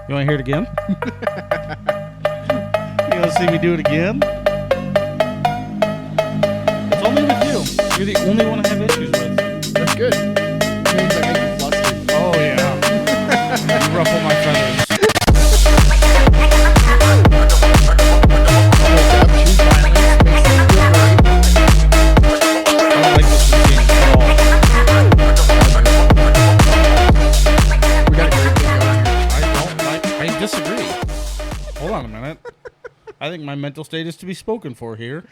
You want to hear it again? You want to see me do it again? It's only with you. You're the only one I have issues with. That's good. It means I make you flustered. Oh, yeah. You ruffle my feathers. I don't like this routine at all. We got a great thing going here. I disagree. Hold on a minute. I think my mental state is to be spoken for here.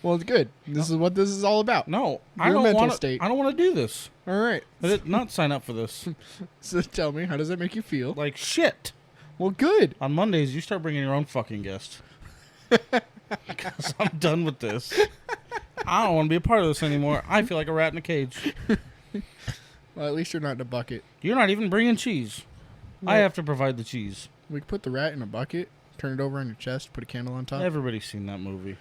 Well, it's good. This is what this is all about. No, I Your don't mental want to. state. I don't want to do this. All right. I did not sign up for this. So tell me, how does that make you feel? Like shit. Well, good. On Mondays, you start bringing your own fucking guest. Because I'm done with this. I don't want to be a part of this anymore. I feel like a rat in a cage. Well, at least you're not in a bucket. You're not even bringing cheese. I No. have to provide the cheese. We could put the rat in a bucket, turn it over on your chest, put a candle on top. Everybody's seen that movie.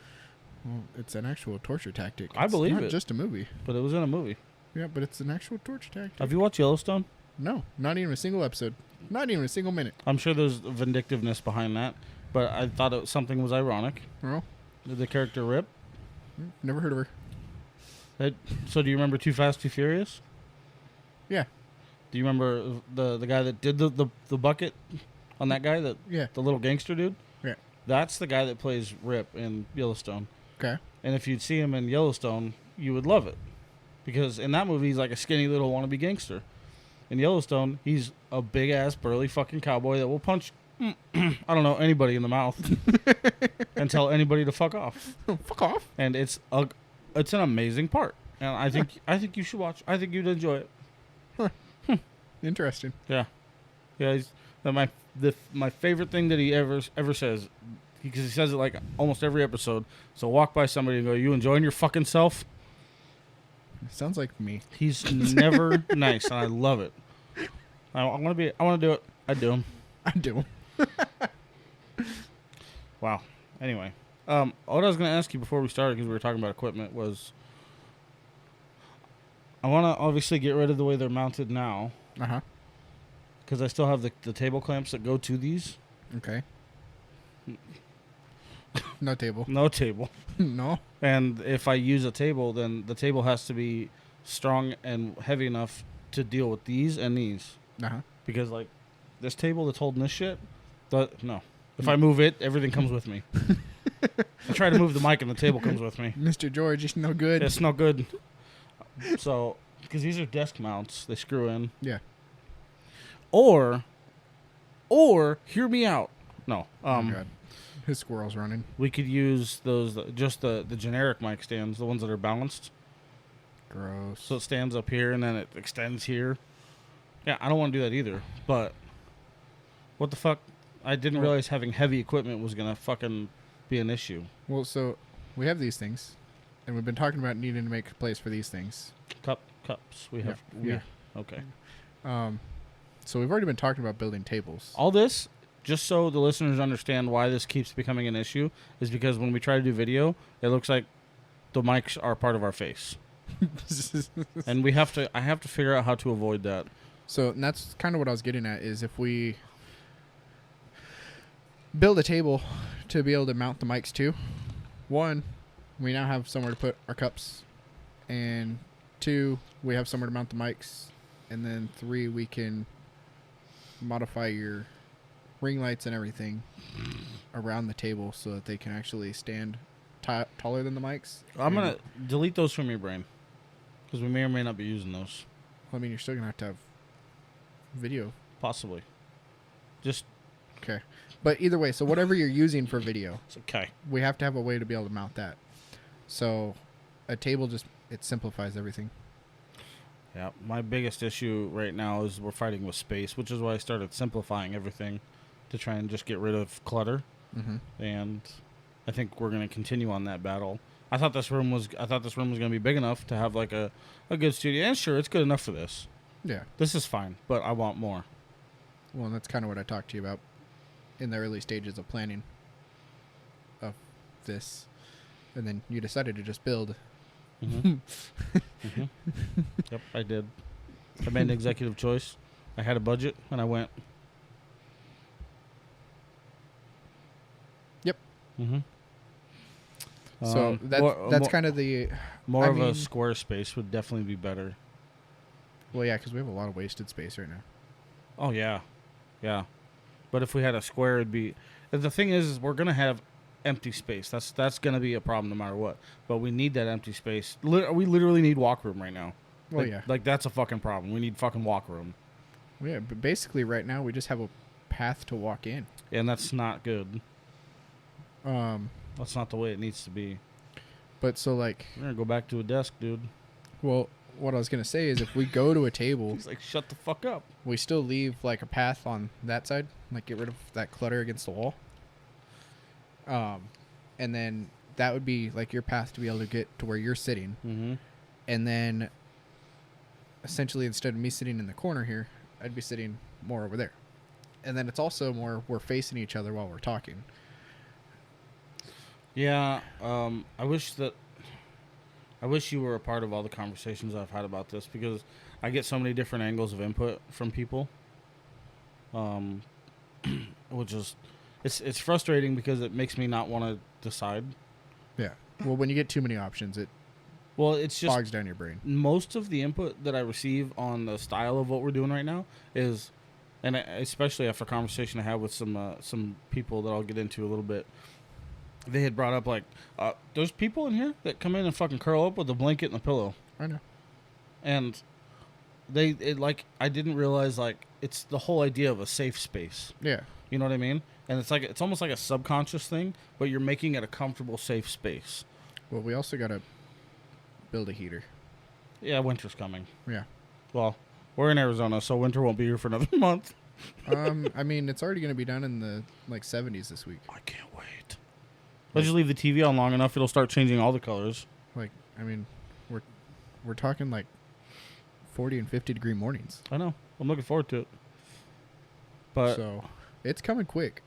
Well, it's an actual torture tactic. I believe it's it. not just a movie. But it was in a movie. Yeah, but it's an actual torture tactic. Have you watched Yellowstone? No, not even a single episode. Not even a single minute. I'm sure there's vindictiveness behind that. But I thought something was ironic. No, The character Rip. never heard of her. So do you remember Too Fast, Too Furious? Yeah. Do you remember the guy that did the bucket on that guy? Yeah. The little gangster dude? Yeah. That's the guy that plays Rip in Yellowstone. Okay. And if you'd see him in Yellowstone, you would love it. Because in that movie, he's like a skinny little wannabe gangster. In Yellowstone, he's a big-ass, burly fucking cowboy that will punch, I don't know, anybody in the mouth and tell anybody to fuck off. Fuck off. And it's an amazing part. And I think you should watch. I think you'd enjoy it. Interesting. Yeah. Yeah, my favorite thing that he ever says, because he says it like almost every episode. So walk by somebody and go, "You enjoying your fucking self?" Sounds like me. He's never nice, and I love it. I want to do it. I do him. I do. Wow. Anyway, what I was going to ask you before we started, because we were talking about equipment, was I want to obviously get rid of the way they're mounted now, Uh-huh. because I still have the table clamps that go to these. Okay. No table. No table. No. And if I use a table, then the table has to be strong and heavy enough to deal with these and these. Uh-huh. Because, like, this table that's holding this shit, no. If I move it, everything comes with me. I try to move the mic and the table comes with me. Mr. George is no good. It's no good. So, because these are desk mounts, they screw in. Yeah. Or, hear me out. No. Oh, God. His squirrel's running. We could use those, just the generic mic stands, the ones that are balanced. Gross. So it stands up here and then it extends here. Yeah, I don't want to do that either. But what the fuck? I didn't realize having heavy equipment was going to fucking be an issue. Well, so we have these things, and we've been talking about needing to make a place for these things. Cups. We have. Yeah. Okay. So we've already been talking about building tables. All this, just so the listeners understand why this keeps becoming an issue, is because when we try to do video, it looks like the mics are part of our face. And I have to figure out how to avoid that. So and that's kind of what I was getting at, is if we build a table to be able to mount the mics to, one, we now have somewhere to put our cups, and two, we have somewhere to mount the mics, and then three, we can modify your ring lights and everything around the table so that they can actually stand taller than the mics. I'm going to delete those from your brain because we may or may not be using those. Well, I mean, you're still going to have video. Possibly. Just. Okay. But either way, so whatever you're using for video, It's okay. we have to have a way to be able to mount that. So a table it simplifies everything. Yeah, my biggest issue right now is we're fighting with space, which is why I started simplifying everything to try and just get rid of clutter. Mm-hmm. And I think we're going to continue on that battle. I thought this room was going to be big enough to have like a good studio. And sure, it's good enough for this. Yeah. This is fine, but I want more. Well, and that's kind of what I talked to you about in the early stages of planning of this. And then you decided to just build. Mm-hmm. Mm-hmm. Yep, I did. I made an executive choice. I had a budget, and I went, Mm-hmm. So that's kind of the more I of a mean- square space would definitely be better. well, yeah, because we have a lot of wasted space right now. Oh yeah, yeah. But if we had a square, it'd be. The thing is we're gonna have empty space. That's gonna be a problem no matter what. But we need that empty space. We literally need walk room right now. Well, like, yeah, Like that's a fucking problem. We need fucking walk room, yeah. But basically, right now we just have a path to walk in. and that's not good. Um, That's not the way it needs to be. but so like, We're gonna go back to a desk, dude. well, what I was gonna say is if we go to a table, He's like, shut the fuck up. we still leave like a path on that side, like get rid of that clutter against the wall. And then that would be like your path to be able to get to where you're sitting. Mm-hmm. And then essentially instead of me sitting in the corner here, I'd be sitting more over there. And then it's also more we're facing each other while we're talking. Yeah. I wish you were a part of all the conversations I've had about this because I get so many different angles of input from people. Which is it's frustrating because it makes me not want to decide. Yeah. Well, when you get too many options, it Well, it's just bogs down your brain. most of the input that I receive on the style of what we're doing right now is, and especially after a conversation I had with some people that I'll get into a little bit, they had brought up like, there's people in here that come in and fucking curl up with a blanket and a pillow, I know. and I didn't realize like it's the whole idea of a safe space. Yeah. You know what I mean? And it's almost like a subconscious thing, but you're making it a comfortable, safe space. Well, we also got to build a heater. Yeah, winter's coming. Yeah. Well, we're in Arizona, so winter won't be here for another month. I mean, it's already going to be done in the like 70s this week. I can't wait. Let's just leave the TV on long enough; it'll start changing all the colors. Like, I mean, we're talking like 40 and 50 degree mornings. I know. I'm looking forward to it. But So it's coming quick.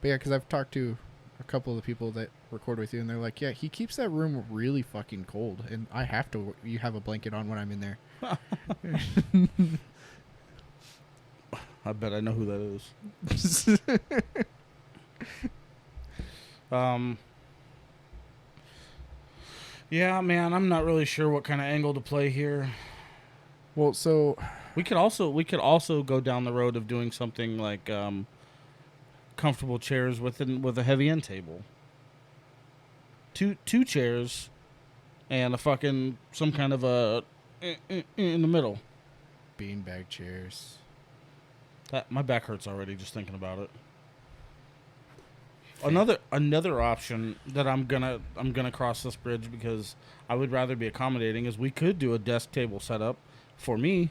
But yeah, because I've talked to a couple of the people that record with you, and they're like, yeah, he keeps that room really fucking cold, and I have to. You have a blanket on when I'm in there. I bet I know who that is. Yeah, man, I'm not really sure what kind of angle to play here. Well, so We could also go down the road of doing something like comfortable chairs with a heavy end table. Two chairs and a fucking some kind of a in the middle. beanbag chairs. My back hurts already just thinking about it. Another option that I'm gonna cross this bridge because I would rather be accommodating is we could do a desk table setup for me,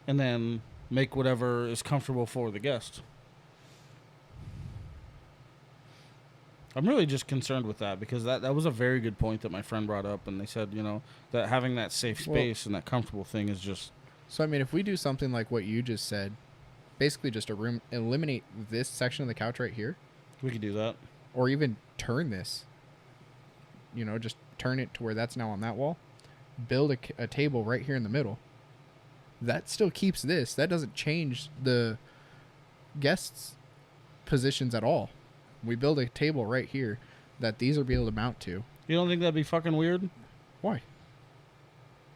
and then make whatever is comfortable for the guest. I'm really just concerned with that because that was a very good point that my friend brought up, and they said that having that safe space and that comfortable thing is just. So I mean, if we do something like what you just said, basically just a room, eliminate this section of the couch right here. We could do that. Or even turn this. Just turn it to where that's now on that wall. Build a table right here in the middle. That still keeps this. That doesn't change the guests' positions at all. We build a table right here that these will be able to mount to. You don't think that'd be fucking weird? Why?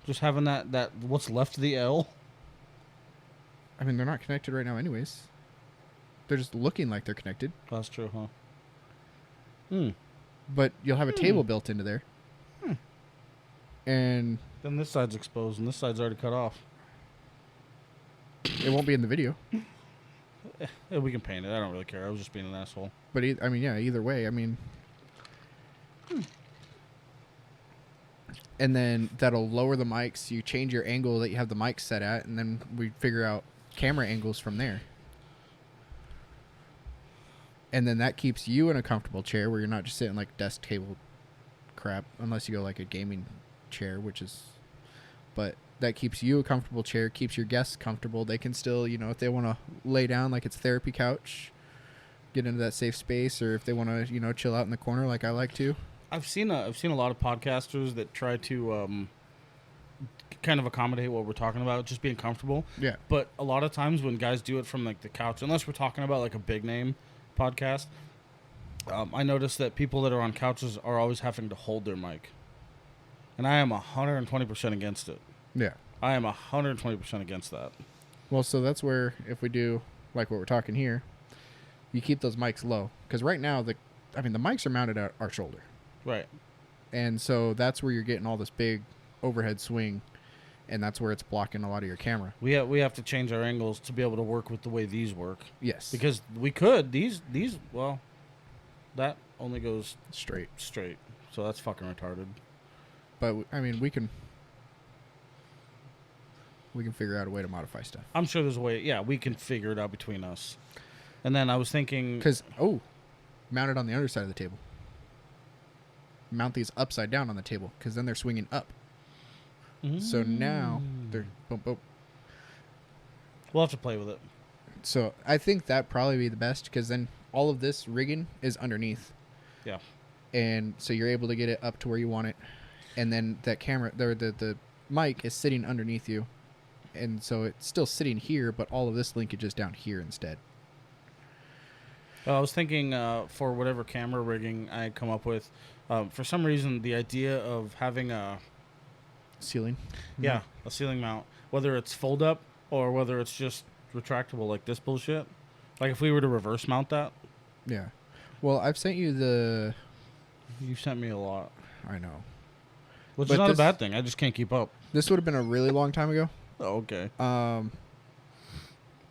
Just having that what's left of the L? I mean, they're not connected right now anyways. They're just looking like they're connected. That's true, huh? But you'll have a table built into there. And Then this side's exposed and this side's already cut off. it won't be in the video. Yeah, we can paint it. I don't really care. I was just being an asshole. But either way, and then that'll lower the mics. You change your angle that you have the mic set at, and then we figure out camera angles from there. And then that keeps you in a comfortable chair where you're not just sitting like desk table crap, unless you go like a gaming chair, but that keeps you a comfortable chair, keeps your guests comfortable. They can still, if they want to lay down like it's a therapy couch, get into that safe space, or if they want to, chill out in the corner like I like to. I've seen a lot of podcasters that try to kind of accommodate what we're talking about, just being comfortable. Yeah. But a lot of times when guys do it from like the couch, unless we're talking about like a big name podcast, I noticed that people that are on couches are always having to hold their mic. And I am 120% against it. Yeah. I am 120% against that. Well, so that's where if we do like what we're talking here, you keep those mics low. Because right now, the mics are mounted at our shoulder. Right. And so that's where you're getting all this big overhead swing. And that's where it's blocking a lot of your camera. We have to change our angles to be able to work with the way these work. Yes. Because we could. These well, that only goes straight. So that's fucking retarded. But, I mean, we can figure out a way to modify stuff. I'm sure there's a way. Yeah, we can figure it out between us. And then I was thinking... Because, mount it on the underside of the table. Mount these upside down on the table, because then they're swinging up. So now they're boom, boom. We'll have to play with it. So I think that'd probably be the best, because then all of this rigging is underneath. Yeah. And so you're able to get it up to where you want it. And then that camera, the mic is sitting underneath you. And so it's still sitting here, but all of this linkage is down here instead. I was thinking for whatever camera rigging I come up with, for some reason the idea of having a ceiling. Yeah, a ceiling mount, whether it's fold up or whether it's just retractable like this bullshit. Like if we were to reverse mount that. Yeah. Well, I've sent you the... You've sent me a lot. I know. Which is not a bad thing. I just can't keep up. This would have been a really long time ago. Oh, okay.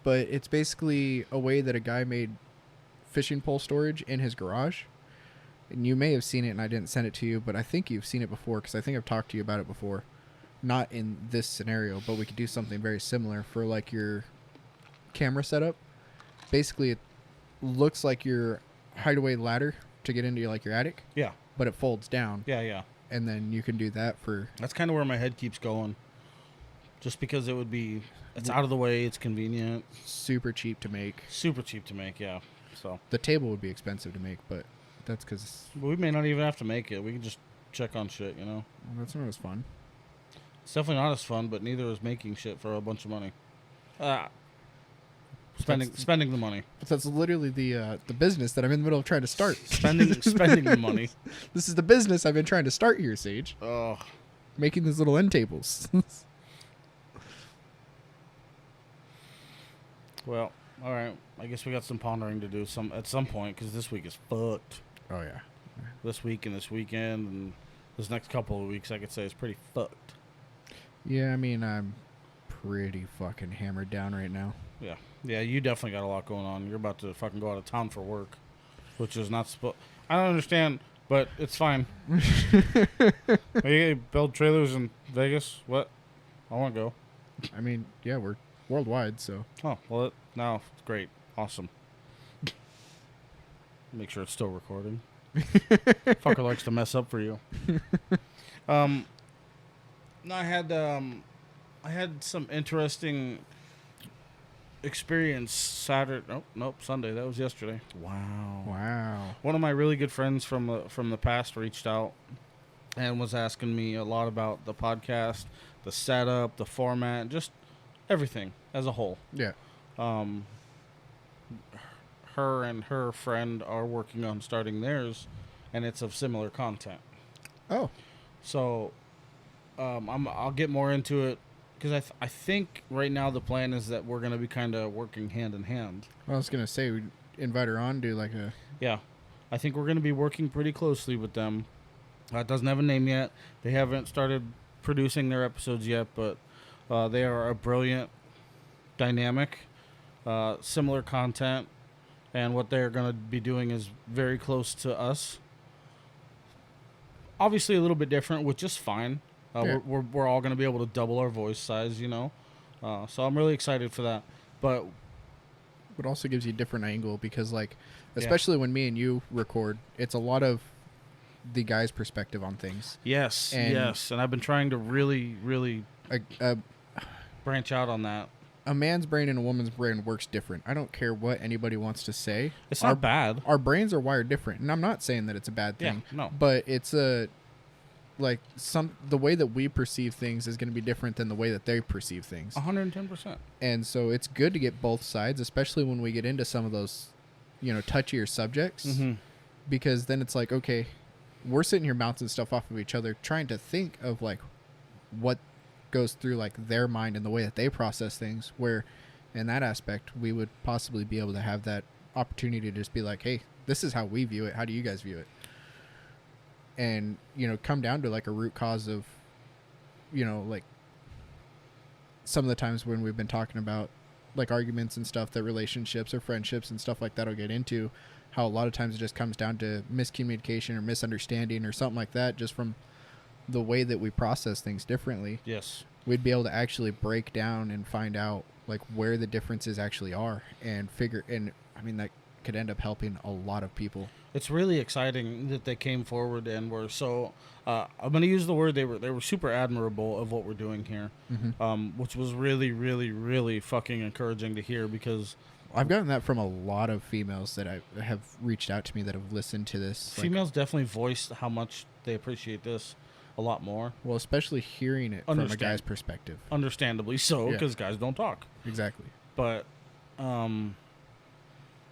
But it's basically a way that a guy made fishing pole storage in his garage. And you may have seen it, and I didn't send it to you, but I think you've seen it before, because I think I've talked to you about it before. Not in this scenario, but we could do something very similar for like your camera setup. Basically, it looks like your hideaway ladder to get into your attic. Yeah. But it folds down. Yeah. And then you can do that for... That's kind of where my head keeps going. Just because it would be... It's out of the way. It's convenient. Super cheap to make. Yeah. So the table would be expensive to make, but that's because... We may not even have to make it. We can just check on shit, you know? Well, that's not as fun. It's definitely not as fun, but neither is making shit for a bunch of money. Spending the money. But that's literally the business that I'm in the middle of trying to start. Spending the money. This is the business I've been trying to start here, Sage. Oh. Making these little end tables. Well, all right. I guess we got some pondering to do at some point, because this week is fucked. Oh, yeah. This week and this weekend and this next couple of weeks, I could say, is pretty fucked. Yeah, I mean, I'm pretty fucking hammered down right now. Yeah. Yeah, you definitely got a lot going on. You're about to fucking go out of town for work, which is not supposed... I don't understand, but it's fine. You build trailers in Vegas? What? I want to go. I mean, yeah, we're worldwide, so... Oh, well, now it's great. Awesome. Make sure it's still recording. Fucker likes to mess up for you. No, I had some interesting experience Saturday. Sunday. That was yesterday. Wow. One of my really good friends from the past reached out and was asking me a lot about the podcast, the setup, the format, just everything as a whole. Yeah. Her and her friend are working on starting theirs, and it's of similar content. Oh. So, I'll get more into it, because I think right now the plan is that we're going to be kind of working hand in hand. I was going to say, we'd invite her on, do like a... Yeah. I think we're going to be working pretty closely with them. It doesn't have a name yet. They haven't started producing their episodes yet, but they are a brilliant, dynamic, similar content, and what they're going to be doing is very close to us. Obviously a little bit different, which is fine. Yeah. We're all going to be able to double our voice size, you know. So I'm really excited for that. But it also gives you a different angle, because, like, especially when me and you record, it's a lot of the guy's perspective on things. Yes, and I've been trying to really, really branch out on that. A man's brain and a woman's brain works different. I don't care what anybody wants to say. It's not bad. Our brains are wired different, and I'm not saying that it's a bad thing. Yeah, no. But it's the way that we perceive things is going to be different than the way that they perceive things. 110%. And so it's good to get both sides, especially when we get into some of those, touchier subjects. Mm-hmm. because then it's like, okay, we're sitting here bouncing stuff off of each other, trying to think of like what goes through like their mind and the way that they process things, where in that aspect we would possibly be able to have that opportunity to just be like, hey, this is how we view it, how do you guys view it, and come down to like a root cause of like some of the times when we've been talking about like arguments and stuff that relationships or friendships and stuff like that will get into, how a lot of times it just comes down to miscommunication or misunderstanding or something like that, just from the way that we process things differently. Yes. We'd be able to actually break down and find out like where the differences actually are and figure, and I mean, that could end up helping a lot of people. It's really exciting that they came forward and were so, I'm going to use the word, they were super admirable of what we're doing here, which was really, really, really fucking encouraging to hear, because I've gotten that from a lot of females that I have reached out to me that have listened to this. Females definitely voiced how much they appreciate this a lot more. Well, especially hearing it from a guy's perspective. Understandably so, because guys don't talk. Exactly. But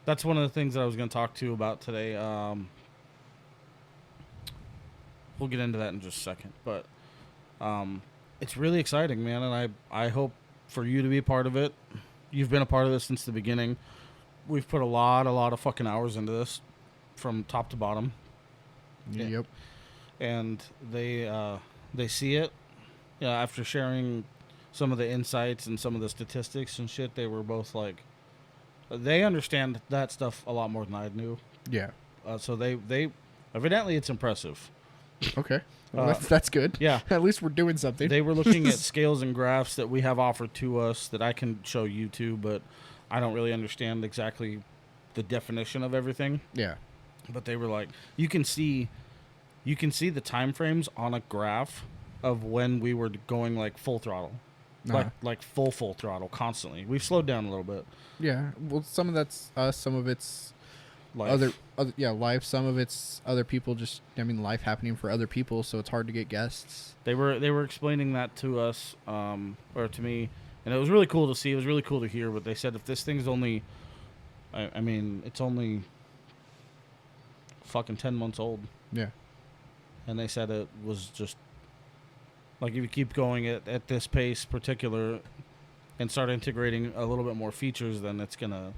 that's one of the things that I was going to talk to you about today. We'll get into that in just a second. But it's really exciting, man, and I hope for you to be a part of it. You've been a part of this since the beginning. We've put a lot of fucking hours into this from top to bottom. Yep. And they see it. Yeah, after sharing some of the insights and some of the statistics and shit, they were both like, they understand that stuff a lot more than I knew. Yeah. So they evidently it's impressive. Okay. Well, that's good. Yeah. At least we're doing something. They were looking at scales and graphs that we have offered to us that I can show you too, but I don't really understand exactly the definition of everything. Yeah. But they were like, you can see the time frames on a graph of when we were going like full throttle. Like full throttle constantly. We've slowed down a little bit. Yeah. Well, some of that's us, some of it's Life. other life, some of it's other people, just life happening for other people, so it's hard to get guests. They were explaining that to us or to me, and it was really cool to see. It was really cool to hear, but they said if this thing's only it's only fucking 10 months old. Yeah. And they said it was just like, if you keep going at this pace particular and start integrating a little bit more features, then it's gonna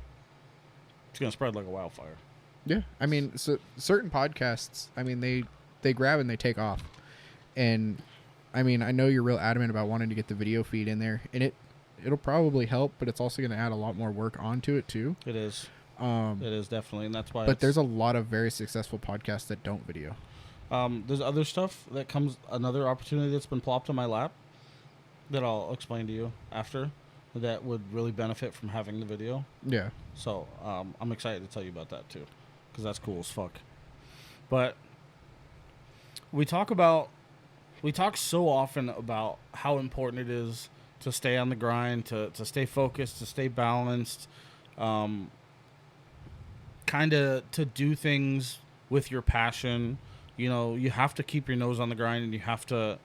spread like a wildfire. Yeah. I mean, so certain podcasts, they grab and they take off. And I know you're real adamant about wanting to get the video feed in there, and it'll probably help, but it's also going to add a lot more work onto it too. It is. It is definitely, and that's why. But there's a lot of very successful podcasts that don't video. There's other stuff that comes, another opportunity that's been plopped in my lap that I'll explain to you after, that would really benefit from having the video. Yeah. So I'm excited to tell you about that too, because that's cool as fuck. But we talk so often about how important it is to stay on the grind, to stay focused, to stay balanced, kind of to do things with your passion. You have to keep your nose on the grind, and you have to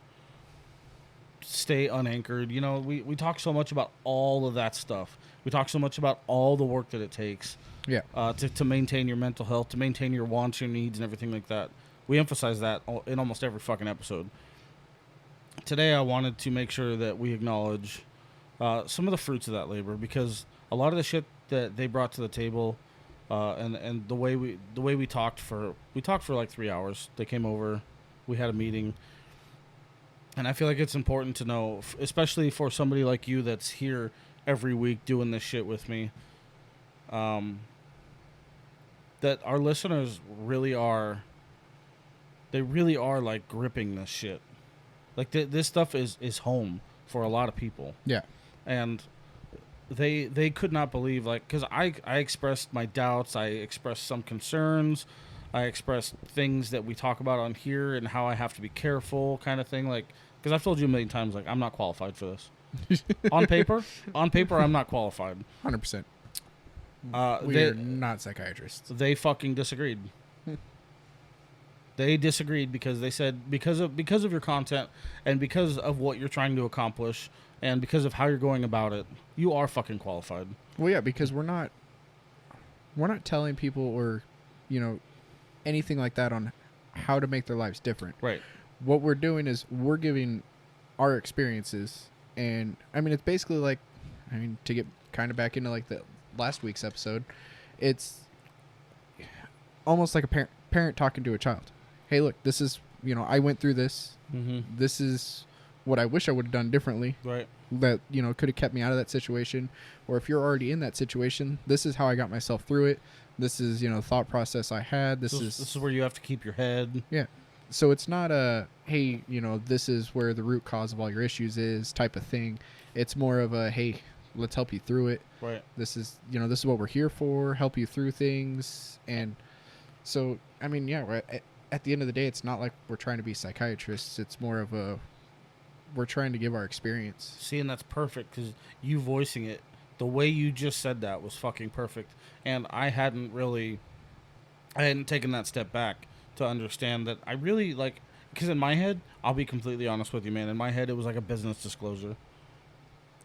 stay unanchored. We talk so much about all of that stuff. We talk so much about all the work that it takes. Yeah. To maintain your mental health, to maintain your wants, your needs, and everything like that. We emphasize that in almost every fucking episode. Today, I wanted to make sure that we acknowledge some of the fruits of that labor, because a lot of the shit that they brought to the table, and the way we talked for like 3 hours. They came over, we had a meeting. And I feel like it's important to know, especially for somebody like you that's here every week doing this shit with me, that our listeners really are like gripping this shit. Like this stuff is home for a lot of people. Yeah. And they could not believe, like, because I expressed my doubts, I expressed some concerns, I expressed things that we talk about on here and how I have to be careful, kind of thing, like. Because I've told you a million times, like, I'm not qualified for this. On paper, I'm not qualified. 100%. We're not psychiatrists. They fucking disagreed. They disagreed because they said because of your content and because of what you're trying to accomplish and because of how you're going about it, you are fucking qualified. Well, yeah, because we're not telling people or, anything like that on how to make their lives different. Right. What we're doing is we're giving our experiences, and I mean, it's basically like, I mean, to get kind of back into like the last week's episode, it's almost like a parent talking to a child. Hey, look, this is, you know, I went through this. Mm-hmm. This is what I wish I would have done differently. Right. That, you know, could have kept me out of that situation. Or if you're already in that situation, this is how I got myself through it. This is, you know, the thought process I had. This is where you have to keep your head. Yeah. So it's not a, hey, you know, this is where the root cause of all your issues is type of thing. It's more of a, hey, let's help you through it. Right. This is, you know, this is what we're here for, help you through things. And so, I mean, yeah, at the end of the day, it's not like we're trying to be psychiatrists. It's more of a, we're trying to give our experience. See, and that's perfect because you voicing it, the way you just said that was fucking perfect. And I hadn't taken that step back to understand that I really like, because in my head, I'll be completely honest with you, man. In my head, it was like a business disclosure.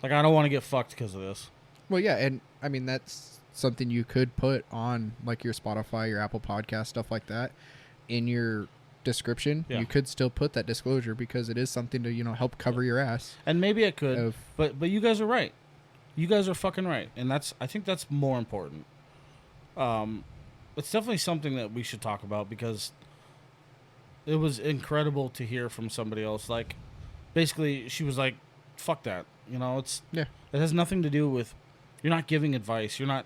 Like, I don't want to get fucked because of this. Well, yeah, and I mean, that's something you could put on like your Spotify, your Apple Podcast, stuff like that in your description. Yeah. You could still put that disclosure because it is something to, you know, help cover your ass. And maybe I could, but you guys are right. You guys are fucking right. And I think that's more important. It's definitely something that we should talk about because it was incredible to hear from somebody else. Like, basically, she was like, fuck that. You know, it has nothing to do with, you're not giving advice. You're not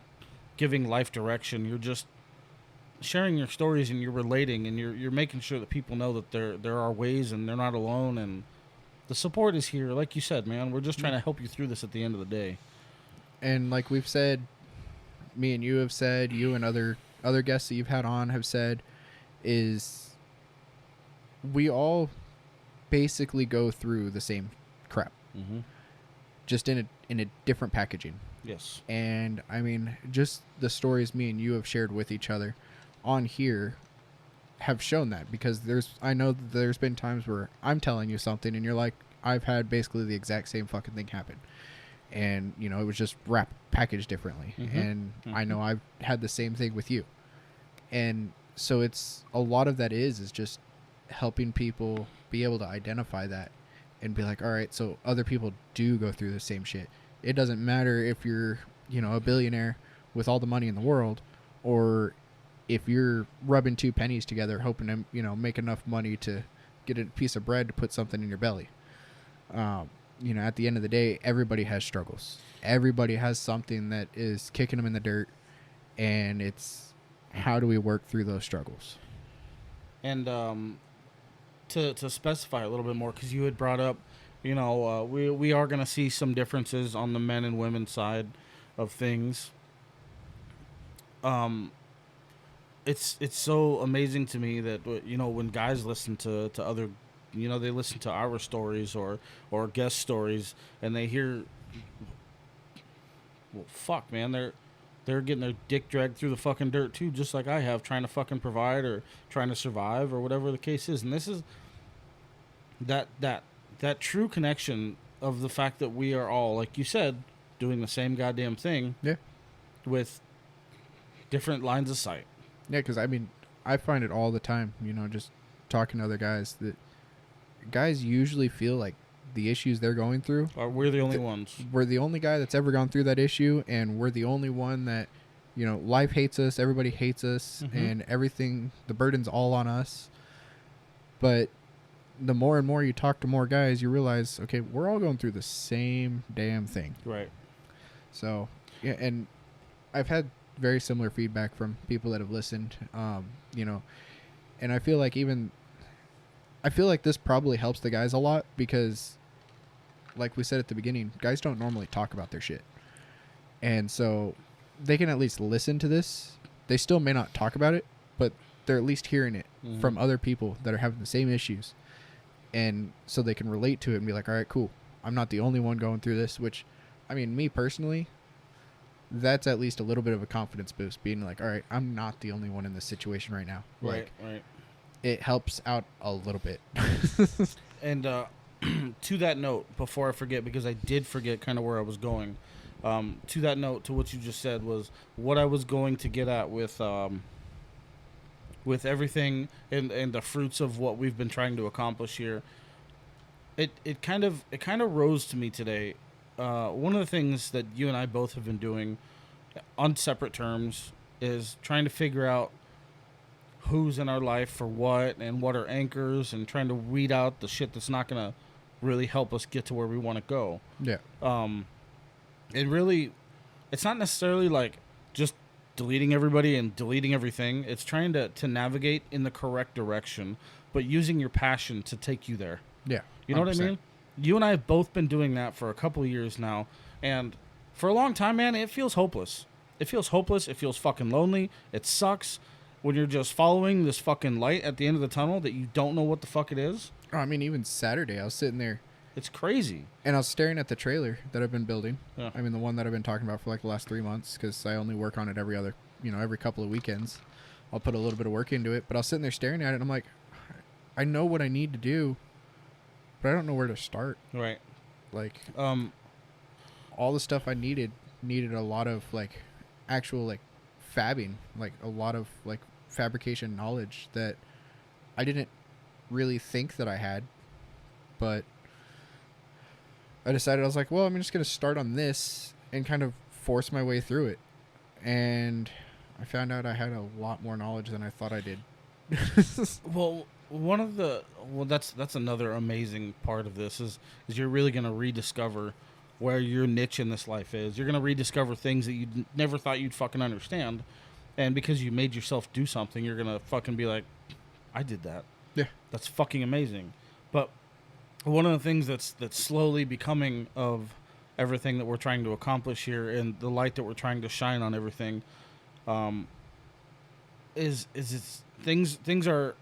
giving life direction. You're just sharing your stories and you're relating and you're making sure that people know that there are ways and they're not alone and the support is here. Like you said, man, we're just trying to help you through this at the end of the day. And like we've said, me and you have said, you and other guests that you've had on have said, is we all basically go through the same crap. Mm-hmm. Just in a different packaging. Yes. And I mean, just the stories me and you have shared with each other on here have shown that, because I know that there's been times where I'm telling you something and you're like, I've had basically the exact same fucking thing happen. And, you know, it was just packaged differently. Mm-hmm. And I know I've had the same thing with you. And so it's a lot of that is just helping people be able to identify that and be like, all right, so other people do go through the same shit. It doesn't matter if you're, you know, a billionaire with all the money in the world, or if you're rubbing two pennies together, hoping to, you know, make enough money to get a piece of bread to put something in your belly. You know, at the end of the day, everybody has struggles. Everybody has something that is kicking them in the dirt, and it's how do we work through those struggles? And to specify a little bit more, because you had brought up, you know, we are going to see some differences on the men and women side of things. It's so amazing to me that, you know, when guys listen to other, you know, they listen to our stories or guest stories and they hear, well, fuck, man, they're getting their dick dragged through the fucking dirt too, just like I have, trying to fucking provide or trying to survive or whatever the case is. And this is that true connection of the fact that we are all, like you said, doing the same goddamn thing. Yeah. With different lines of sight. Yeah, because I mean, I find it all the time, you know, just talking to other guys, that guys usually feel like the issues they're going through, we're the only ones. We're the only guy that's ever gone through that issue, and we're the only one that, you know, life hates us, everybody hates us, and everything, the burden's all on us. But the more and more you talk to more guys, you realize, okay, we're all going through the same damn thing. Right. So, yeah, and I've had very similar feedback from people that have listened, you know, and I feel like this probably helps the guys a lot because, like we said at the beginning, guys don't normally talk about their shit. And so they can at least listen to this. They still may not talk about it, but they're at least hearing it from other people that are having the same issues. And so they can relate to it and be like, all right, cool. I'm not the only one going through this, which, I mean, me personally, that's at least a little bit of a confidence boost, being like, all right, I'm not the only one in this situation right now. Right, like, right. It helps out a little bit. And to that note, before I forget, because I did forget kind of where I was going, to that note, to what you just said, was what I was going to get at with with everything and the fruits of what we've been trying to accomplish here, it kind of rose to me today. One of the things that you and I both have been doing on separate terms is trying to figure out who's in our life for what and what are anchors, and trying to weed out the shit that's not going to really help us get to where we want to go. Yeah. It's not necessarily like just deleting everybody and deleting everything. It's trying to navigate in the correct direction, but using your passion to take you there. Yeah. You know what I mean? You and I have both been doing that for a couple of years now, and for a long time, man, it feels hopeless. It feels hopeless. It feels fucking lonely. It sucks when you're just following this fucking light at the end of the tunnel that you don't know what the fuck it is. Oh, I mean, even Saturday, I was sitting there. It's crazy. And I was staring at the trailer that I've been building. Yeah. I mean, the one that I've been talking about for like the last 3 months, because I only work on it every couple of weekends. I'll put a little bit of work into it. But I was sitting there staring at it, and I'm like, I know what I need to do, but I don't know where to start. Right. Like, all the stuff I needed a lot of like actual like fabbing, like a lot of like fabrication knowledge that I didn't really think that I had. But I decided, I was like, well, I'm just going to start on this and kind of force my way through it. And I found out I had a lot more knowledge than I thought I did. Well, that's another amazing part of this is you're really going to rediscover where your niche in this life is. You're going to rediscover things that you never thought you'd fucking understand. And because you made yourself do something, you're going to fucking be like, I did that. Yeah. That's fucking amazing. But one of the things that's slowly becoming of everything that we're trying to accomplish here and the light that we're trying to shine on everything is it's things are,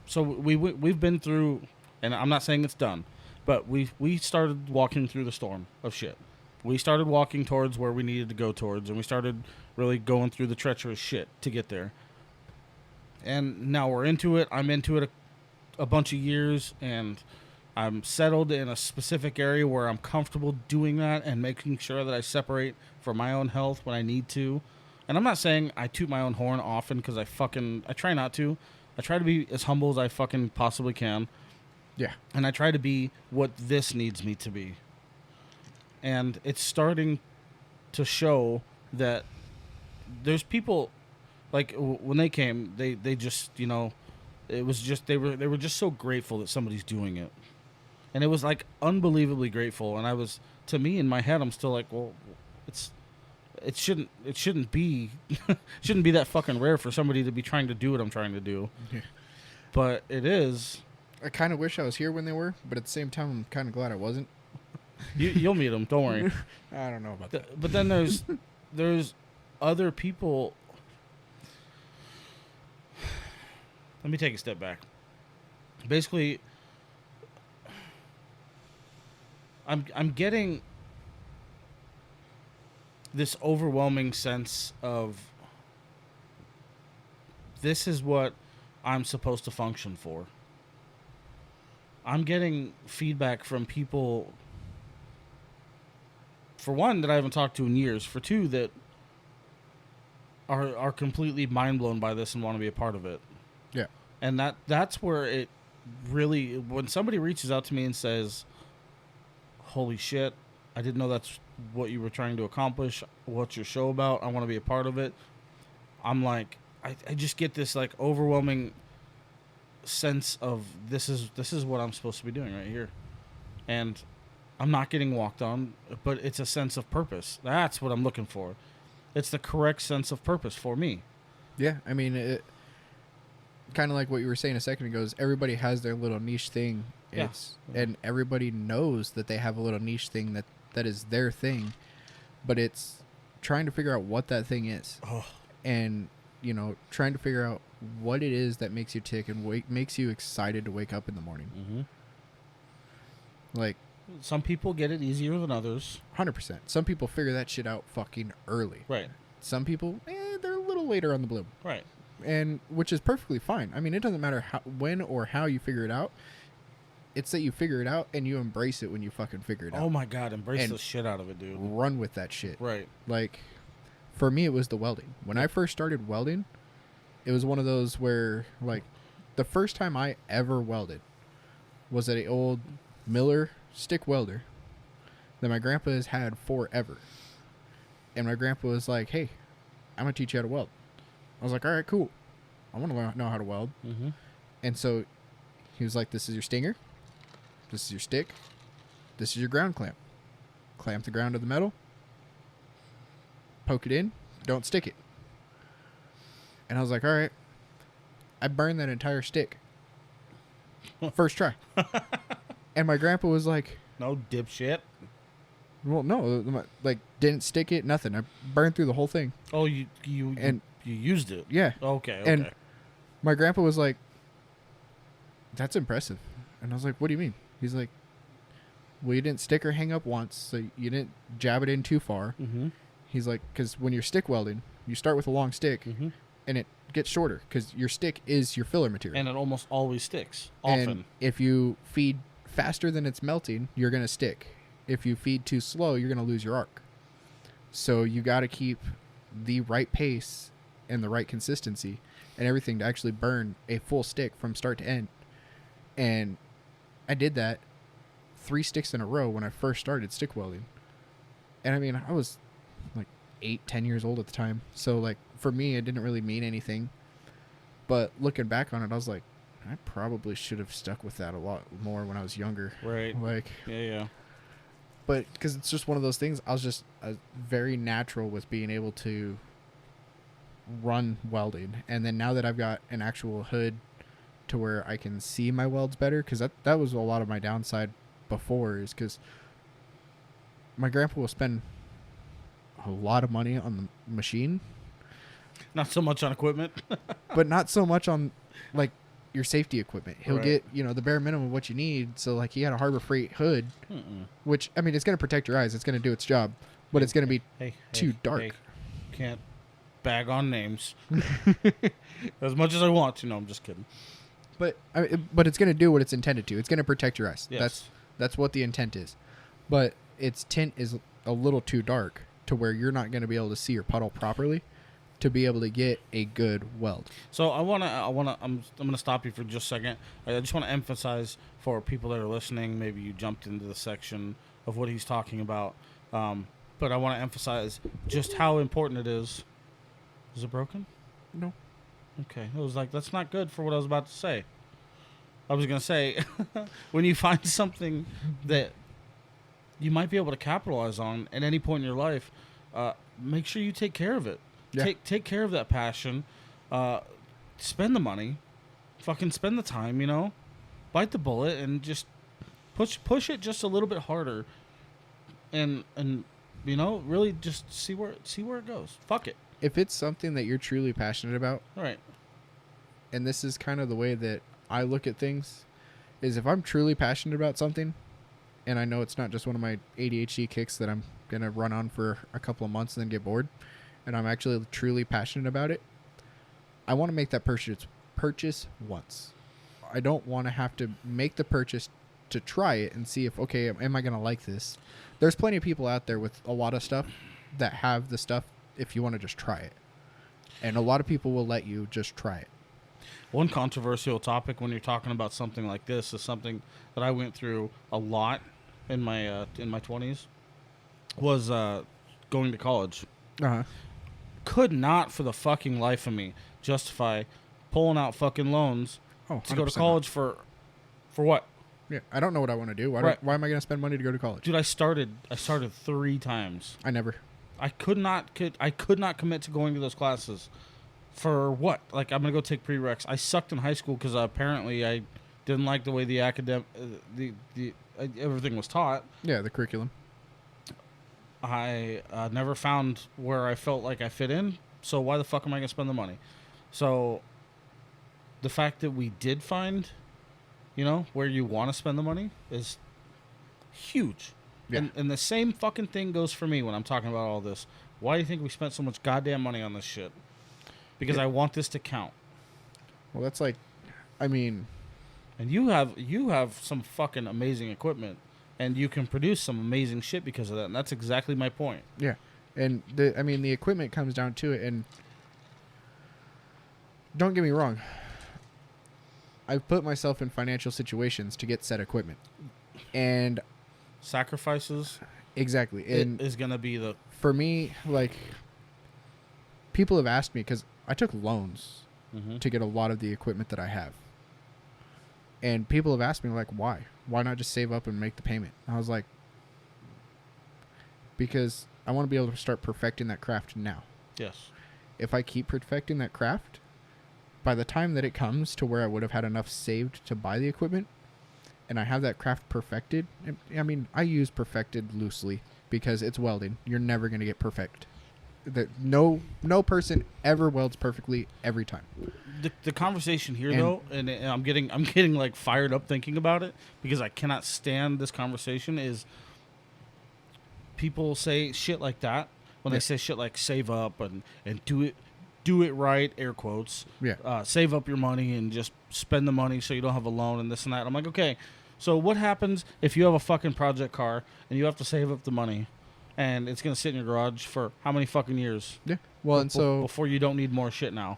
so we've been through, and I'm not saying it's done, but we started walking through the storm of shit. We started walking towards where we needed to go towards, and we started really going through the treacherous shit to get there. And now we're into it. I'm into it a bunch of years, and I'm settled in a specific area where I'm comfortable doing that and making sure that I separate for my own health when I need to. And I'm not saying I toot my own horn often, because I try not to. I try to be as humble as I fucking possibly can. Yeah. And I try to be what this needs me to be. And it's starting to show that there's people, like when they came, they just, it was just, they were just so grateful that somebody's doing it. And it was like unbelievably grateful. And I was, to me in my head, I'm still like, well, it shouldn't be shouldn't be that fucking rare for somebody to be trying to do what I'm trying to do. Yeah. But it is. I kind of wish I was here when they were, but at the same time, I'm kind of glad I wasn't. You'll meet them. Don't worry. I don't know about that. But then there's other people. Let me take a step back. Basically, I'm getting this overwhelming sense of this is what I'm supposed to function for. I'm getting feedback from people, for one, that I haven't talked to in years, for two, that are completely mind blown by this and want to be a part of it. Yeah. And that's where it really, when somebody reaches out to me and says, holy shit, I didn't know that's what you were trying to accomplish. What's your show about? I want to be a part of it. I'm like, I just get this like overwhelming sense of this is what I'm supposed to be doing right here. And I'm not getting walked on, but it's a sense of purpose. That's what I'm looking for. It's the correct sense of purpose for me. Yeah, I mean, it kind of like what you were saying a second ago is everybody has their little niche thing. And everybody knows that they have a little niche thing that is their thing, but it's trying to figure out what that thing is. Oh. And, trying to figure out what it is that makes you tick and makes you excited to wake up in the morning. Mm-hmm. Like, some people get it easier than others. 100%. Some people figure that shit out fucking early. Right. Some people, they're a little later on the bloom. Right. And which is perfectly fine. I mean, it doesn't matter when or how you figure it out. It's that you figure it out and you embrace it when you fucking figure it out. Oh my God, embrace And the shit out of it, dude. Run with that shit. Right. Like, for me, it was the welding. When I first started welding, it was one of those where, like, the first time I ever welded was at an old Miller stick welder that my grandpa has had forever. And my grandpa was like, hey, I'm going to teach you how to weld. I was like, all right, cool. I want to know how to weld. Mm-hmm. And so he was like, this is your stinger. This is your stick. This is your ground clamp. Clamp the ground to the metal. Poke it in. Don't stick it. And I was like, all right. I burned that entire stick. First try. And my grandpa was like, No, dipshit. well, no, like, didn't stick it, nothing. I burned through the whole thing. Oh, you used it. Yeah. Okay. And my grandpa was like, that's impressive. And I was like, what do you mean? He's like, well, you didn't stick or hang up once, so you didn't jab it in too far. Mm-hmm. He's like, because when you're stick welding, you start with a long stick, Mm-hmm. and it gets shorter because your stick is your filler material. And it almost always sticks. Often. And if you feed faster than it's melting, you're going to stick. If you feed too slow, you're going to lose your arc. So you got to keep the right pace and the right consistency and everything to actually burn a full stick from start to end. And I did that 3 sticks in a row when I first started stick welding. And I mean, I was like 8-10 years old at the time. So like for me, it didn't really mean anything. But looking back on it, I was like, I probably should have stuck with that a lot more when I was younger. Right. Like, Yeah. but because it's just one of those things, I was just very natural with being able to run welding. And then now that I've got an actual hood to where I can see my welds better, because that was a lot of my downside before, is because my grandpa will spend a lot of money on the machine. Not so much on equipment. But not so much on, like, your safety equipment. He'll Right. get, the bare minimum of what you need. So, like, he had a Harbor Freight hood, which, I mean, it's going to protect your eyes. It's going to do its job. But it's going to be too dark. Hey, can't bag on names. As much as I want to. No, I'm just kidding. But it's going to do what it's intended to. It's going to protect your eyes. Yes. That's what the intent is. But its tint is a little too dark to where you're not going to be able to see your puddle properly to be able to get a good weld. So I'm gonna stop you for just a second. I just want to emphasize for people that are listening. Maybe you jumped into the section of what he's talking about, but I want to emphasize just how important it is. Is it broken? No. Okay. It was like, that's not good for what I was about to say. I was gonna say, when you find something that you might be able to capitalize on at any point in your life, make sure you take care of it. Yeah. Take care of that passion. Spend the money. Fucking spend the time, Bite the bullet and just push it just a little bit harder. And really just see where it goes. Fuck it. If it's something that you're truly passionate about, Right. and this is kind of the way that I look at things, is if I'm truly passionate about something, and I know it's not just one of my ADHD kicks that I'm going to run on for a couple of months and then get bored, and I'm actually truly passionate about it, I want to make that purchase once. I don't want to have to make the purchase to try it and see if, okay, am I going to like this? There's plenty of people out there with a lot of stuff that have the stuff if you want to just try it. And a lot of people will let you just try it. One controversial topic when you're talking about something like this is something that I went through a lot in my 20s was going to college. Uh-huh. Could not for the fucking life of me justify pulling out fucking loans to go to college for what? Yeah, I don't know what I want to do. Why am I going to spend money to go to college? Dude, I started 3 times. I could not commit to going to those classes. For what? Like, I'm going to go take prereqs. I sucked in high school because apparently I didn't like the way the everything was taught. Yeah, the curriculum. I never found where I felt like I fit in, so why the fuck am I going to spend the money? So the fact that we did find, where you want to spend the money is huge. Yeah. And the same fucking thing goes for me when I'm talking about all this. Why do you think we spent so much goddamn money on this shit? Because I want this to count. Well, that's like, I mean... And you have some fucking amazing equipment. And you can produce some amazing shit because of that. And that's exactly my point. Yeah. And the equipment comes down to it. And don't get me wrong. I've put myself in financial situations to get said equipment. And sacrifices exactly. And it is going to be the... For me, like, people have asked me, because I took loans to get a lot of the equipment that I have. And people have asked me, like, why? Why not just save up and make the payment? And I was like, because I want to be able to start perfecting that craft now. Yes. If I keep perfecting that craft, by the time that it comes to where I would have had enough saved to buy the equipment, and I have that craft perfected, I mean, I use perfected loosely because it's welding. You're never going to get perfect. No person ever welds perfectly every time. The conversation here, though, and I'm getting like fired up thinking about it because I cannot stand this conversation, is people say shit like that when they say shit like save up and do it right, air quotes. Yeah. Save up your money and just spend the money so you don't have a loan and this and that. I'm like, okay, so what happens if you have a fucking project car and you have to save up the money and it's going to sit in your garage for how many fucking years? Yeah. Well, and so before you don't need more shit now.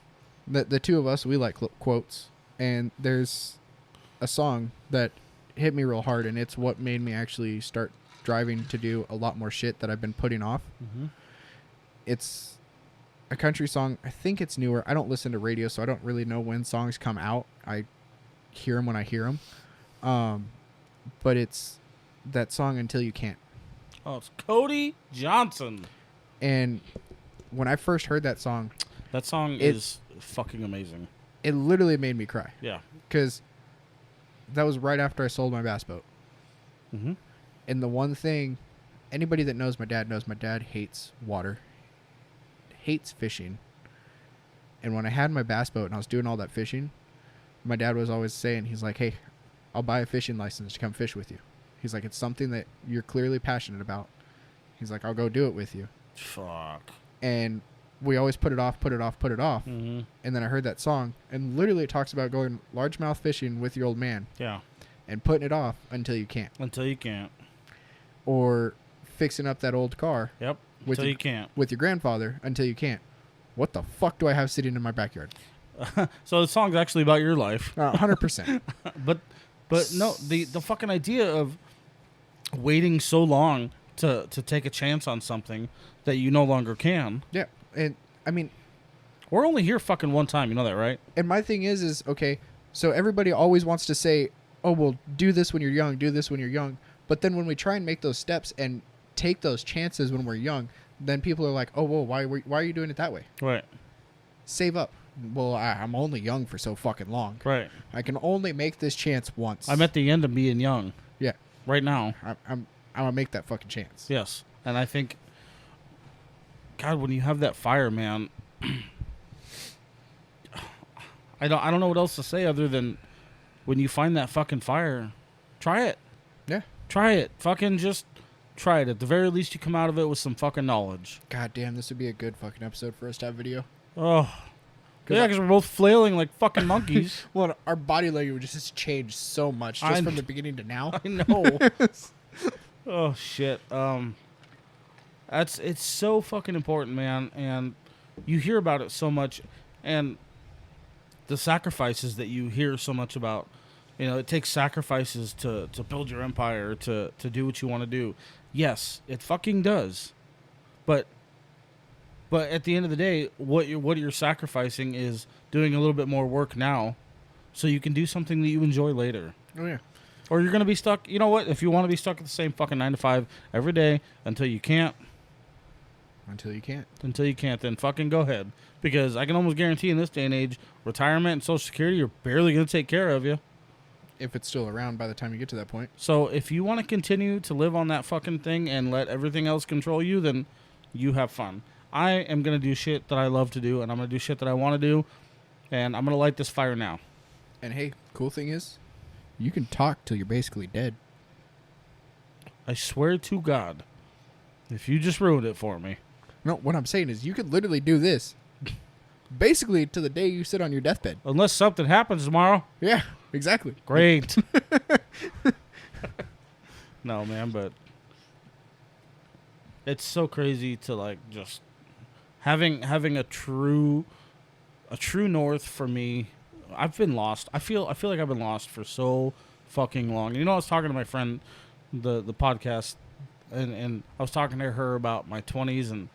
The two of us, we like quotes, and there's a song that hit me real hard, and it's what made me actually start driving to do a lot more shit that I've been putting off. It's a country song. I think it's newer. I don't listen to radio, so I don't really know when songs come out. I hear them when I hear them. But it's that song, Until You Can't. Oh, it's Cody Johnson. And when I first heard that song is fucking amazing. It literally made me cry. Yeah. Because that was right after I sold my bass boat. Mm-hmm. And the one thing, anybody that knows my dad hates water, hates fishing. And when I had my bass boat and I was doing all that fishing, my dad was always saying, he's like, hey, I'll buy a fishing license to come fish with you. He's like, it's something that you're clearly passionate about. He's like, I'll go do it with you. Fuck. And we always put it off. Mm-hmm. And then I heard that song, and literally it talks about going largemouth fishing with your old man. Yeah. And putting it off until you can't. Until you can't. Or fixing up that old car. Yep. Until you can't. With your grandfather until you can't. What the fuck do I have sitting in my backyard? So the song's actually about your life. 100%. But no, the fucking idea of waiting so long to take a chance on something that you no longer can. Yeah. And I mean, we're only here fucking one time, you know that, right? And my thing is okay, so everybody always wants to say, oh, well, do this when you're young, do this when you're young. But then when we try and make those steps and take those chances when we're young, then people are like, oh, well, why are you doing it that way? Right. Save up. Well, I'm only young for so fucking long. Right. I can only make this chance once. I'm at the end of being young. Yeah. Right now. I'm gonna make that fucking chance. Yes. And I think, God, when you have that fire, man, I don't know what else to say other than when you find that fucking fire, try it. Yeah. Try it. Fucking just try it. At the very least, you come out of it with some fucking knowledge. God damn, this would be a good fucking episode for us to have video. Oh. Yeah, because we're both flailing like fucking monkeys. Well, our body language has changed so much just from the beginning to now. I know. Oh, shit. It's so fucking important, man. And you hear about it so much. And the sacrifices that you hear so much about. You know, it takes sacrifices to build your empire, to do what you want to do. Yes, it fucking does. But at the end of the day, what you're sacrificing is doing a little bit more work now so you can do something that you enjoy later. Oh, yeah. Or you're going to be stuck. You know what? If you want to be stuck at the same fucking 9 to 5 every day until you can't. Until you can't. Until you can't, then fucking go ahead. Because I can almost guarantee in this day and age, retirement and Social Security are barely going to take care of you. If it's still around by the time you get to that point. So if you want to continue to live on that fucking thing and let everything else control you, then you have fun. I am going to do shit that I love to do, and I'm going to do shit that I want to do, and I'm going to light this fire now. And hey, cool thing is, you can talk till you're basically dead. I swear to God, if you just ruined it for me. No, what I'm saying is you could literally do this basically to the day you sit on your deathbed. Unless something happens tomorrow. Yeah, exactly. Great. No, man, but it's so crazy to like just having a true a true north for me. I've been lost. I feel like I've been lost for so fucking long. You know, I was talking to my friend, the podcast, and I was talking to her about my 20s, and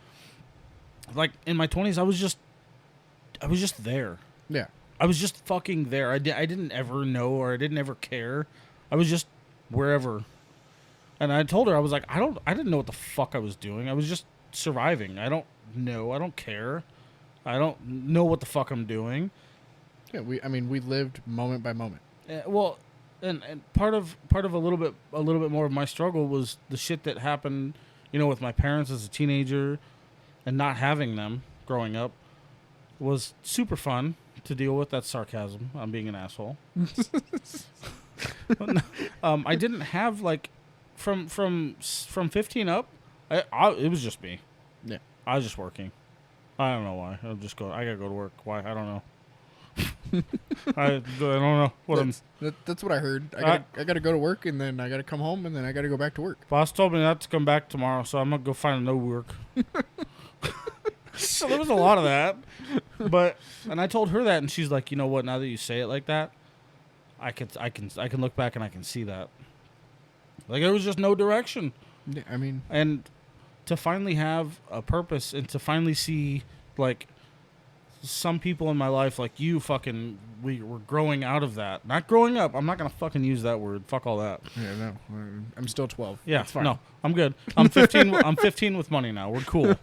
like in my 20s, I was just there. Yeah. I was just fucking there. I didn't ever know, or I didn't ever care. I was just wherever. And I told her, I was like, I didn't know what the fuck I was doing. I was just surviving. I don't know. I don't care. I don't know what the fuck I'm doing. Yeah, we lived moment by moment. Well, and part of a little bit more of my struggle was the shit that happened, you know, with my parents as a teenager, and not having them growing up was super fun to deal with. That's sarcasm. I'm being an asshole. I didn't have like from 15 up. It was just me. Yeah, I was just working. I don't know why. I gotta go to work. Why? I don't know. I don't know what that's what I heard. I gotta go to work, and then I gotta come home, and then I gotta go back to work. Boss told me not to come back tomorrow, so I'm gonna go find no work. So there was a lot of that, and I told her that, and she's like, you know what? Now that you say it like that, I can look back and I can see that. Like, there was just no direction. Yeah, and to finally have a purpose, and to finally see like some people in my life, like you, we're growing out of that. Not growing up. I'm not gonna fucking use that word. Fuck all that. Yeah, no, I'm still 12. Yeah, that's fine. No, I'm good. I'm 15. I'm 15 with money now. We're cool.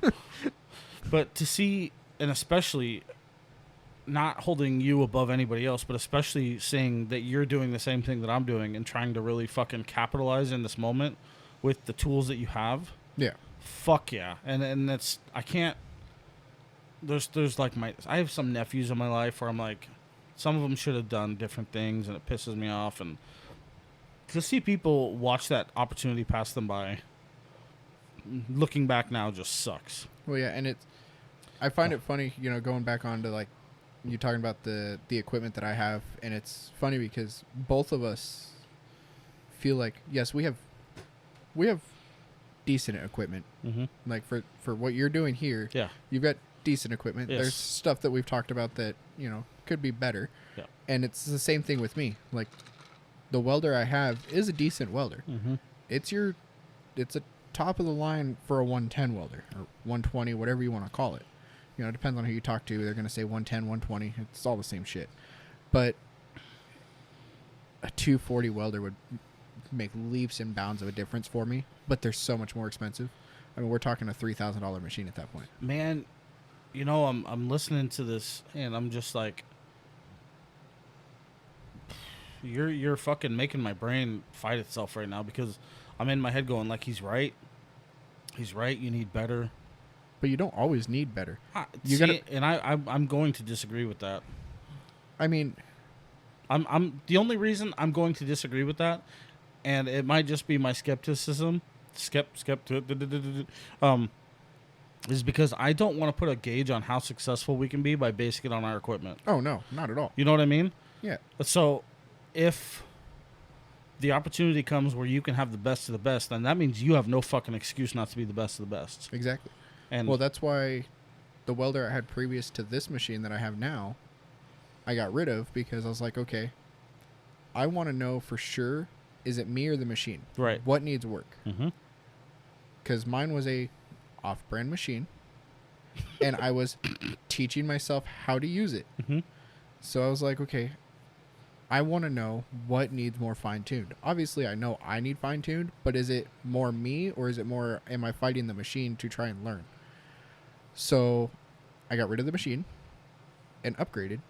But to see, and especially not holding you above anybody else, but especially seeing that you're doing the same thing that I'm doing and trying to really fucking capitalize in this moment with the tools that you have. Yeah. Fuck yeah. And that's, I can't, there's like I have some nephews in my life where I'm like, some of them should have done different things, and it pisses me off. And to see people watch that opportunity pass them by, looking back now, just sucks. Well, yeah, and I find it funny, you know, going back on to like you talking about the equipment that I have, and it's funny because both of us feel like, yes, we have decent equipment. Mm-hmm. Like for what you're doing here, yeah, you've got decent equipment. Yes. There's stuff that we've talked about that, you know, could be better. Yeah. And it's the same thing with me. Like, the welder I have is a decent welder. Mm-hmm. It's a top of the line for a 110 welder, or 120, whatever you want to call it. You know, it depends on who you talk to. They're going to say 110, 120. It's all the same shit. But a 240 welder would make leaps and bounds of a difference for me, but they're so much more expensive. I mean, we're talking a $3,000 machine at that point. Man, you know, I'm listening to this, and I'm just like, you're fucking making my brain fight itself right now, because I'm in my head going like, he's right. You need better. But you don't always need better. I'm going to disagree with that. I mean, I'm the only reason I'm going to disagree with that, and it might just be my skepticism. Is because I don't want to put a gauge on how successful we can be by basing it on our equipment. Oh, no, not at all. You know what I mean? Yeah. So if the opportunity comes where you can have the best of the best, then that means you have no fucking excuse not to be the best of the best. Exactly. And well, that's why the welder I had previous to this machine that I have now, I got rid of, because I was like, okay, I want to know for sure, is it me or the machine? Right. What needs work? Mm-hmm. Because mine was a off-brand machine, and I was teaching myself how to use it. Mm-hmm. So I was like, okay, I want to know what needs more fine-tuned. Obviously, I know I need fine-tuned, but is it more me, or is it more, am I fighting the machine to try and learn? So I got rid of the machine and upgraded,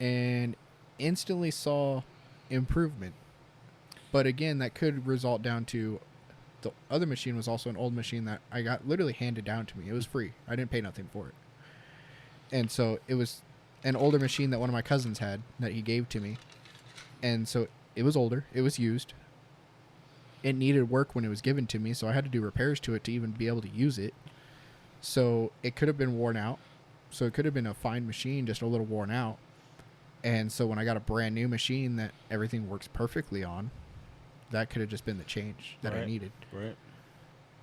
and instantly saw improvement. But again, that could result down to the other machine was also an old machine that I got literally handed down to me. It was free. I didn't pay nothing for it. And so it was an older machine that one of my cousins had that he gave to me. And so it was older. It was used. It needed work when it was given to me, so I had to do repairs to it to even be able to use it. So it could have been worn out. So it could have been a fine machine, just a little worn out. And so when I got a brand new machine that everything works perfectly on, that could have just been the change that I needed. Right.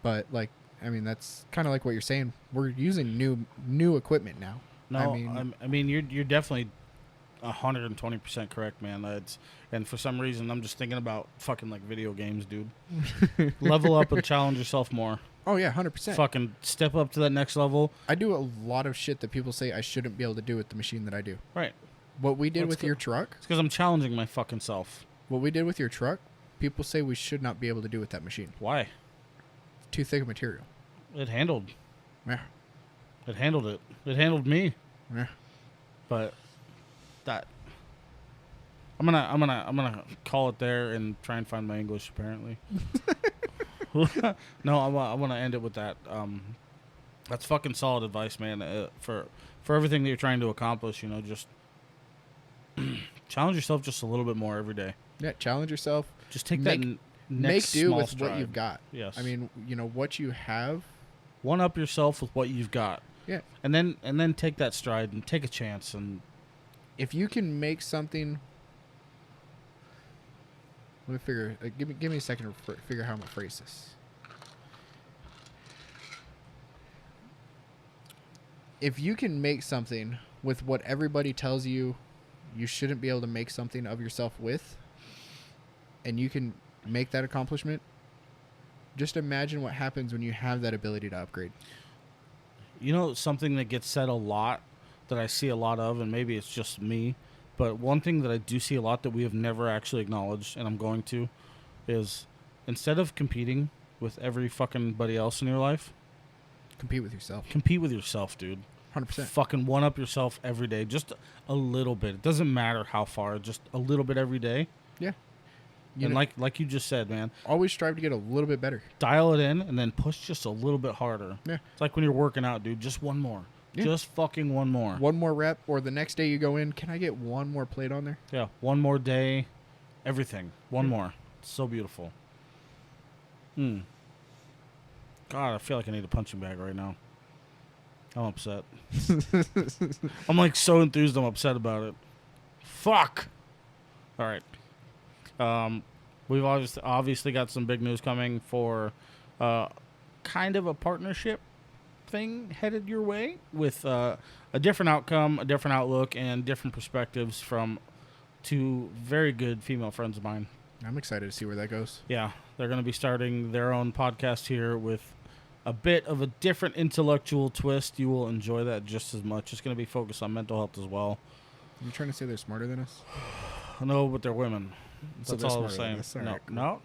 But, like, I mean, that's kind of like what you're saying. We're using new equipment now. No, I mean you're definitely 120% correct, man. And for some reason I'm just thinking about fucking like video games, dude. Level up and challenge yourself more. Oh yeah, 100%. Fucking step up to that next level. I do a lot of shit that people say I shouldn't be able to do with the machine that I do. Right. What we did with your truck. It's because I'm challenging my fucking self. What we did with your truck, people say we should not be able to do with that machine. Why? It's too thick of material. It handled. Yeah. It handled it. It handled me. Yeah. But that I'm gonna call it there and try and find my English apparently. No, I want to end it with that. That's fucking solid advice, man. For everything that you're trying to accomplish, you know, just challenge yourself just a little bit more every day. Yeah, challenge yourself. Just take make, that make do with stride. what you've got. Yes. I mean, you know what you have. One up yourself with what you've got. Yeah. And then take that stride and take a chance. And if you can make something, let me figure. Give me a second to figure out how I'm gonna phrase this. If you can make something with what everybody tells you you shouldn't be able to make something of yourself with, and you can make that accomplishment, just imagine what happens when you have that ability to upgrade. You know, something that gets said a lot that I see a lot of, and maybe it's just me, but one thing that I do see a lot that we have never actually acknowledged, and I'm going to, is instead of competing with every fucking buddy else in your life, compete with yourself. Compete with yourself, dude. 100%. Fucking one up yourself every day. Just a little bit. It doesn't matter how far. Just a little bit every day. Yeah. And like you just said, man. Always strive to get a little bit better. Dial it in and then push just a little bit harder. Yeah. It's like when you're working out, dude. Just one more. Yeah. Just fucking one more. One more rep, or the next day you go in, can I get one more plate on there? Yeah. One more day. Everything. One more. It's so beautiful. God, I feel like I need a punching bag right now. I'm upset. I'm like so enthused I'm upset about it. Fuck. All right. We've obviously got some big news coming for kind of a partnership thing headed your way with a different outcome, a different outlook, and different perspectives from two very good female friends of mine. I'm excited to see where that goes. Yeah. They're going to be starting their own podcast here with a bit of a different intellectual twist. You will enjoy that just as much. It's going to be focused on mental health as well. Are you trying to say they're smarter than us? No, but they're women. So That's all I'm saying. No.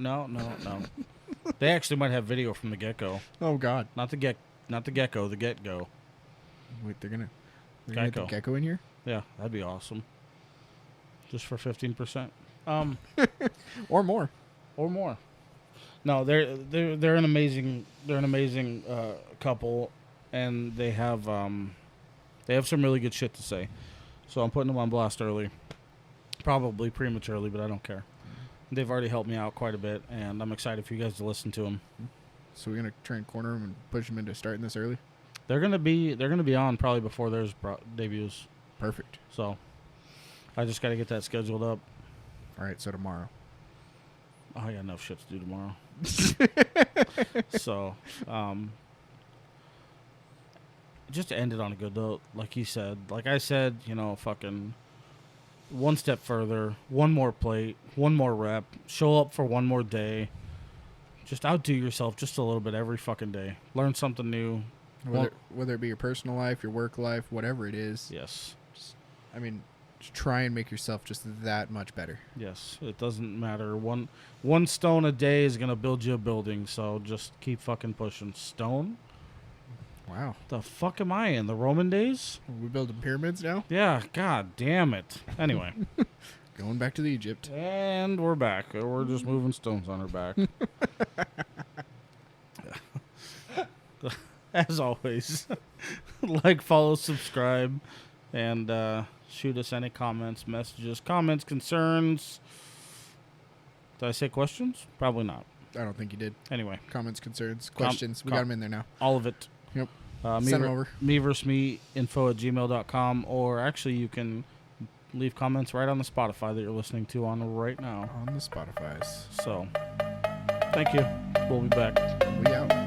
They actually might have video from the get-go. Oh, God. Not the gecko, the get-go. Wait, they're gonna get the gecko in here? Yeah, that'd be awesome. Just for 15%. Or more. No, they're an amazing couple, and they have some really good shit to say. So I'm putting them on blast early, probably prematurely, but I don't care. They've already helped me out quite a bit, and I'm excited for you guys to listen to them. So we're gonna try and corner them and push them into starting this early. They're gonna be on probably before theirs debuts. Perfect. So I just got to get that scheduled up. All right, so tomorrow. Oh, I got enough shit to do tomorrow. So, just to end it on a good note, like you said, like I said, you know, fucking one step further, one more plate, one more rep, show up for one more day. Just outdo yourself just a little bit every fucking day. Learn something new. Whether it be your personal life, your work life, whatever it is. Yes. I mean, try and make yourself just that much better. Yes, it doesn't matter. One stone a day is gonna build you a building, so just keep fucking pushing. Stone? Wow. The fuck am I in? The Roman days? Are we building pyramids now? Yeah, god damn it. Anyway. Going back to the Egypt. And we're back. We're just moving stones on our back. As always, like, follow, subscribe, and shoot us any comments, messages, comments, concerns. Did I say questions? Probably not. I don't think you did. Anyway. Comments, concerns, questions. We got them in there now. All of it. Yep. Send them over. me@gmail.com, or actually you can leave comments right on the Spotify that you're listening to on right now. On the Spotifys. So, thank you. We'll be back. We out.